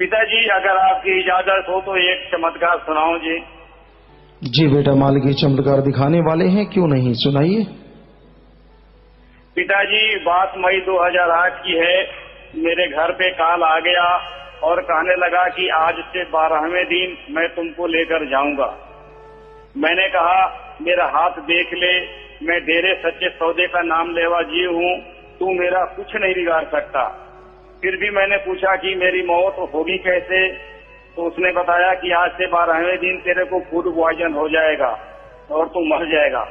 पिताजी, अगर आपकी इजाजत हो तो एक चमत्कार सुनाऊं जी। जी बेटा, मालिक ये चमत्कार दिखाने वाले हैं, क्यों नहीं, सुनाइए। पिताजी, बात मई 2008 की है। मेरे घर पे कॉल आ गया और कहने लगा कि आज से 12वें दिन मैं तुमको लेकर जाऊंगा। मैंने कहा मेरा हाथ देख ले, मैं डेरे सच्चे सौदे का नाम लेवा जी हूँ, तू मेरा कुछ नहीं बिगाड़ सकता। फिर भी मैंने पूछा कि मेरी मौत होगी कैसे, तो उसने बताया कि आज से 12वें दिन तेरे को फूड पॉइजन हो जाएगा और तू मर जाएगा।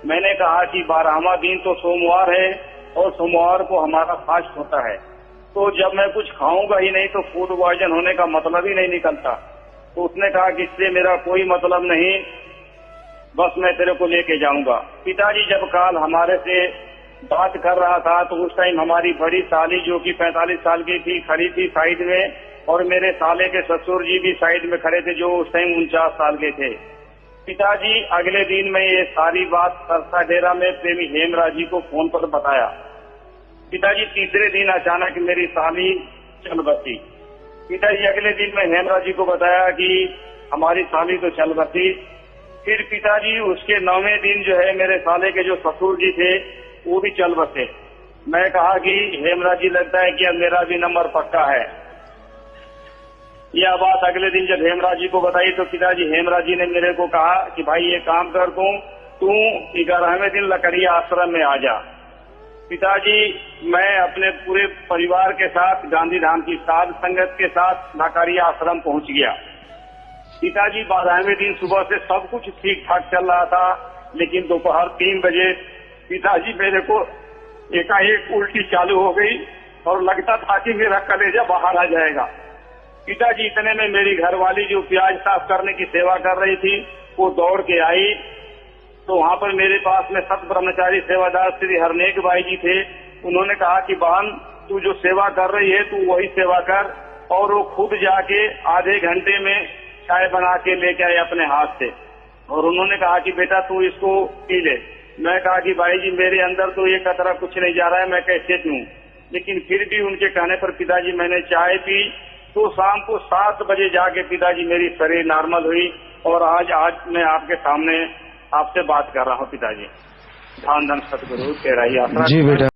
मैंने कहा कि 12वां दिन तो सोमवार है और सोमवार को हमारा फास्ट होता है, तो जब मैं कुछ खाऊंगा ही नहीं तो फूड पॉइजन होने का मतलब ही नहीं निकलता। तो उसने कहा कि इससे मेरा कोई मतलब नहीं, बस मैं तेरे को लेके जाऊंगा। पिताजी, जब काल हमारे से बात कर रहा था तो उस टाइम हमारी बड़ी साली जो कि 45 साल की थी खड़ी थी साइड में, और मेरे साले के ससुर जी भी साइड में खड़े थे जो उस टाइम 49 साल के थे। पिताजी, अगले दिन मैं ये सारी बात सरसा डेरा में प्रेमी हेमराज जी को फोन पर बताया। पिताजी, तीसरे दिन अचानक मेरी साली चल बसी। पिताजी, अगले दिन मैं हेमराज जी को बताया कि हमारी साली तो चल बसी। फिर पिताजी, उसके 9वें दिन जो है मेरे साले के जो ससुर जी थे वो भी चल बसे। मैं कहा कि हेमराज जी, लगता है कि अब मेरा भी नंबर पक्का है। यह बात अगले दिन जब हेमराज जी को बताई तो पिताजी हेमराज जी ने मेरे को कहा कि भाई ये काम कर, तू 11वें दिन लकड़िया आश्रम में आ जा। पिताजी, मैं अपने पूरे परिवार के साथ गांधी धाम की साध संगत के साथ लकड़िया आश्रम पहुंच गया। पिताजी, 12वें दिन सुबह से सब कुछ ठीक ठाक चल रहा था, लेकिन दोपहर 3 बजे पिताजी मेरे को एकाएक उल्टी चालू हो गई और लगता था कि मेरा कलेजा बाहर आ जाएगा। पिताजी, इतने में मेरी घरवाली जो प्याज साफ करने की सेवा कर रही थी वो दौड़ के आई, तो वहाँ पर मेरे पास में सत ब्रह्मचारी सेवादार श्री हरनेक बाई जी थे। उन्होंने कहा कि बहन, तू जो सेवा कर रही है तू वही सेवा कर, और वो खुद जाके आधे घंटे में चाय बना के लेके आए अपने हाथ से, और उन्होंने कहा कि बेटा तू इसको पी ले। मैं कहा कि भाई जी, मेरे अंदर तो ये कतरा कुछ नहीं जा रहा है, मैं कैसे पीऊं। लेकिन फिर भी उनके कहने पर पिताजी मैंने चाय पी, तो शाम को 7 बजे जाके पिताजी मेरी शरीर नॉर्मल हुई, और आज मैं आपके सामने आपसे बात कर रहा हूँ। पिताजी, धन धन सतगुरु तेरा ही आसरा। जी बेटा।